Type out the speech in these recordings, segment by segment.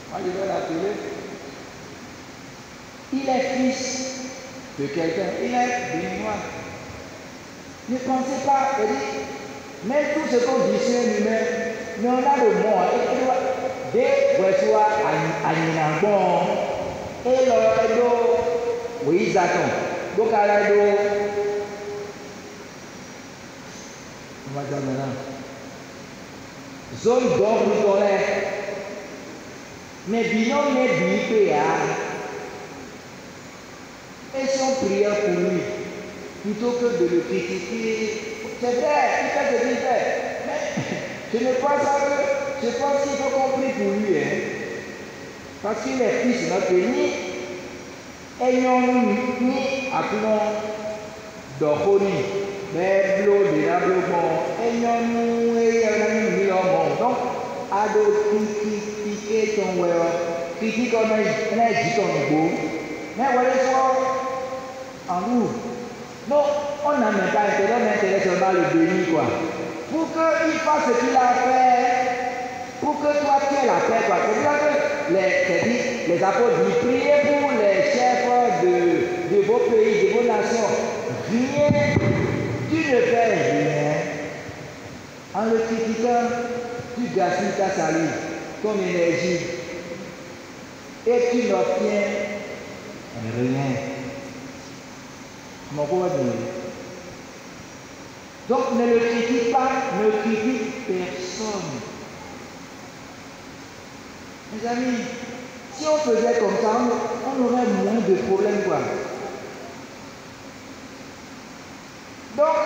Moi, je vais l'appeler. Il est fils de quelqu'un. Il est béninois. Ne pensez pas, même tout ce qu'on dit sur lui-même, mais on a le mot. Dès que à Ninambon, et l'eau, oui, Zaton. Donc, à la on va dire maintenant. Zone d'or nous connaît. Mais bilan n'est bipé. Et si on priait pour lui, plutôt que de le critiquer, c'est vrai, il fait ce qu'il fait. Mais je ne pense pas que, je pense qu'il faut qu'on prie pour lui. Parce qu'il est fils de notre pays, ayons ni appelons d'Oroni, mais l'eau de la bloc, ayons nous et un donc, à de critiquer ton web, critique on a dit ton beau, mais voilà, en nous. Non, on n'a même pas intérêt, on a intérêt seulement le bénir, quoi. Pour qu'il fasse ce qu'il a fait, pour que toi tu aies la paix, quoi. C'est pour ça que les apôtres disent, priez pour les chefs de vos pays, de vos nations. Rien, tu ne fais rien. En le critiquant, tu gaspilles ta salive, ton énergie, et tu n'obtiens rien. Mon pauvre Dieu. Donc ne le critique pas, ne critique personne. Mes amis, si on faisait comme ça, on aurait moins de problèmes, quoi. Donc,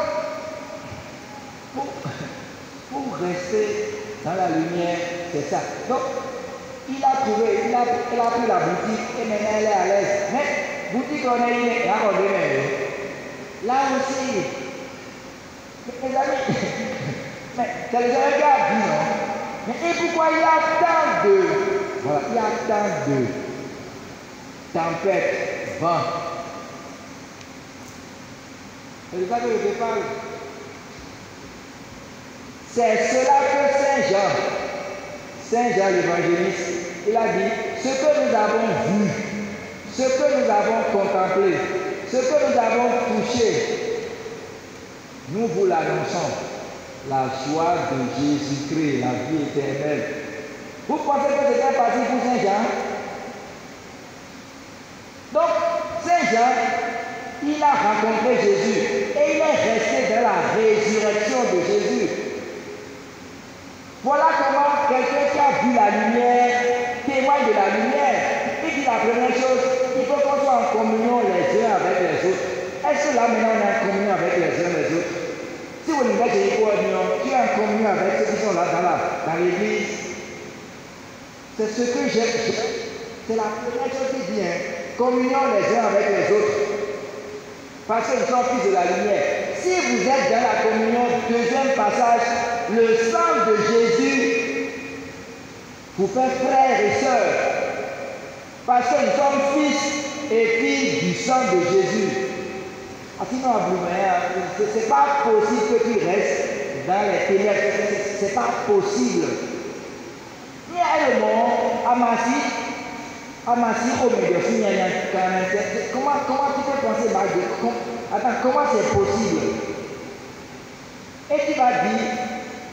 pour rester dans la lumière, c'est ça. Donc, il a trouvé, il a pris la boutique et maintenant elle est à l'aise. Mais, boutique on est là aussi, mes amis, mais c'est le gars qui dit non. Mais et pourquoi il y a tant de, voilà, il y a tant de tempêtes, vent. C'est ça que je te parle. C'est cela que Saint Jean l'évangéliste, il a dit, ce que nous avons vu, ce que nous avons contemplé, ce que nous avons touché, nous vous l'annonçons, la joie de Jésus-Christ, la vie éternelle. Vous pensez que c'était parti pour Saint Jean? Donc, Saint Jean, il a rencontré Jésus et il est resté dans la résurrection de Jésus. Voilà comment quelqu'un qui a vu la lumière témoigne de la lumière. Il dit la première chose, il faut qu'on soit en communion les uns avec les autres. Est-ce que là maintenant on est en communion avec les uns les autres? Si vous ne faites pas tu es en communion avec ceux qui sont là dans l'église. C'est ce que j'aime. C'est la première chose qui dit, communion les uns avec les autres. Parce qu'ils sont fils de la lumière. Si vous êtes dans la communion, deuxième passage, le sang de Jésus vous fait frères et sœurs. Parce que nous sommes fils et filles du sang de Jésus. Sinon, ce n'est pas possible que tu restes dans les ténèbres. Ce n'est pas possible. Il y a le mot, Amassi, au milieu, comment tu peux penser, attends, comment c'est possible? Et tu vas dire,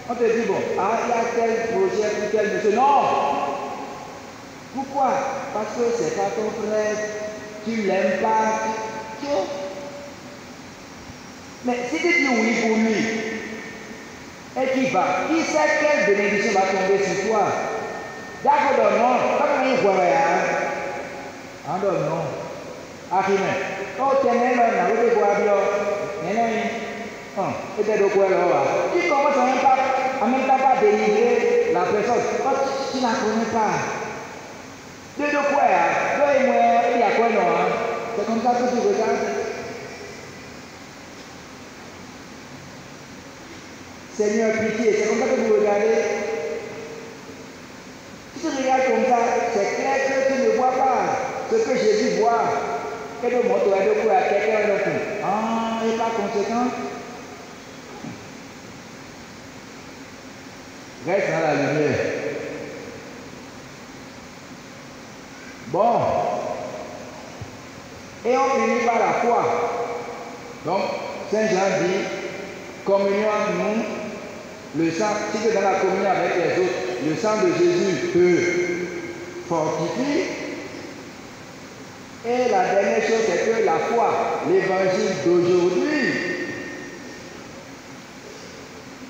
on te dit, bon, il y a tel projet ou tel monsieur. Non! Pourquoi? Parce que c'est pas ton frère, tu ne l'aimes pas. Mais si tu dis oui pour lui, et tu vas, qui sait quelle bénédiction va tomber sur toi? D'accord, non, comme il voit, non. Ah, oh, tu es là, tu es tu commences à même pas délivrer la personne. Oh, tu ne la connais pas. Tu es de quoi? Il y a quoi, non? C'est comme ça que tu regardes. Seigneur, pitié, c'est comme ça que vous regardez. Si tu regardes comme ça, c'est clair que tu ne vois pas ce que Jésus voit. Et le mot de quoi à quelqu'un d'autre. Ah, et par conséquent, reste dans la lumière. Bon. Et on finit par la foi. Donc, Saint Jean dit, communion entre nous, le sang, si tu es dans la communion avec les autres, le sang de Jésus peut fortifier. Et la dernière chose, c'est que la foi, l'évangile d'aujourd'hui,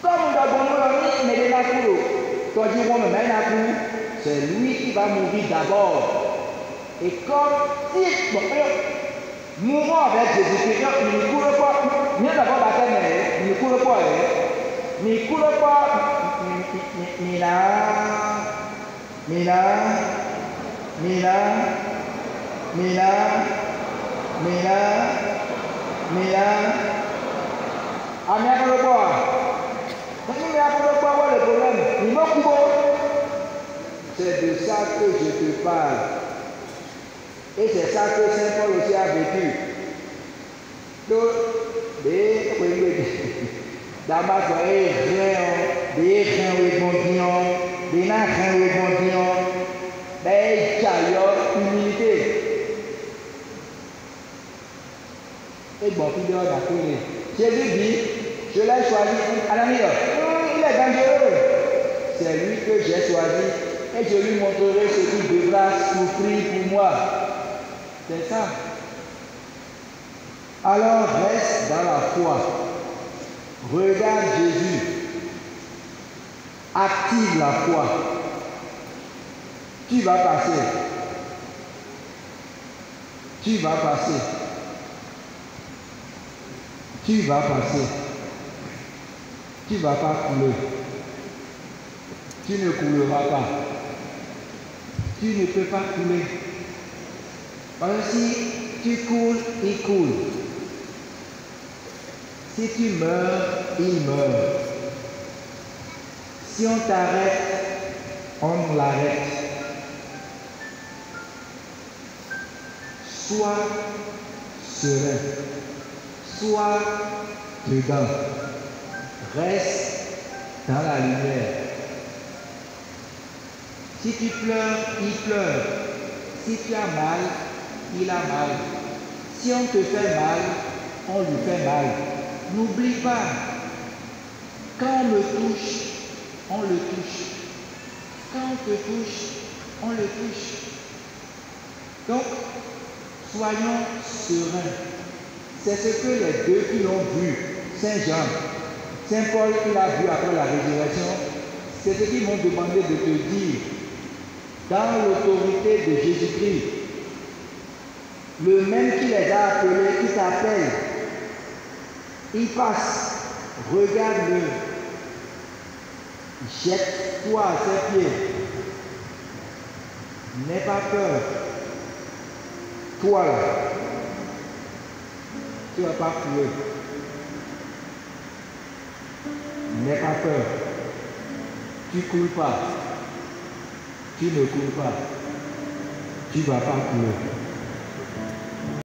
comme nous avons mis c'est lui qui va mourir d'abord. Et comme si, bon, mourons avec Jésus-Christ, il ne court pas, mieux d'abord baptême, il ne court pas, il ne court pas, c'est de ça que je te parle. Et c'est ça que Saint Paul aussi a vécu. Donc, des d'abord, des humilité. Et bon, puis dehors d'appeler. Jésus dit, je l'ai choisi. Il est dangereux. C'est lui que j'ai choisi. Et je lui montrerai ce qu'il devra souffrir pour moi. C'est ça. Alors reste dans la foi. Regarde Jésus. Active la foi. Tu vas passer. Tu vas passer. Tu vas passer. Tu ne vas pas couler. Tu ne couleras pas. Tu ne peux pas couler. Parce que si tu coules, il coule. Si tu meurs, il meurt. Si on t'arrête, on l'arrête. Sois serein. Sois dedans. Reste dans la lumière. Si tu pleures, il pleure. Si tu as mal, il a mal. Si on te fait mal, on lui fait mal. N'oublie pas, quand on me touche, on le touche. Quand on te touche, on le touche. Donc, soyons sereins. C'est ce que les deux qui l'ont vu, Saint Jean, Saint Paul qui l'a vu après la résurrection, c'est ce qu'ils m'ont demandé de te dire. Dans l'autorité de Jésus-Christ, le même qui les a appelés, qui t'appelle, il passe, regarde-le, jette-toi à ses pieds, n'aie pas peur, toi là, tu ne vas pas couler, n'aie pas peur, tu ne coules pas. Tu ne cours pas, tu ne vas pas courir.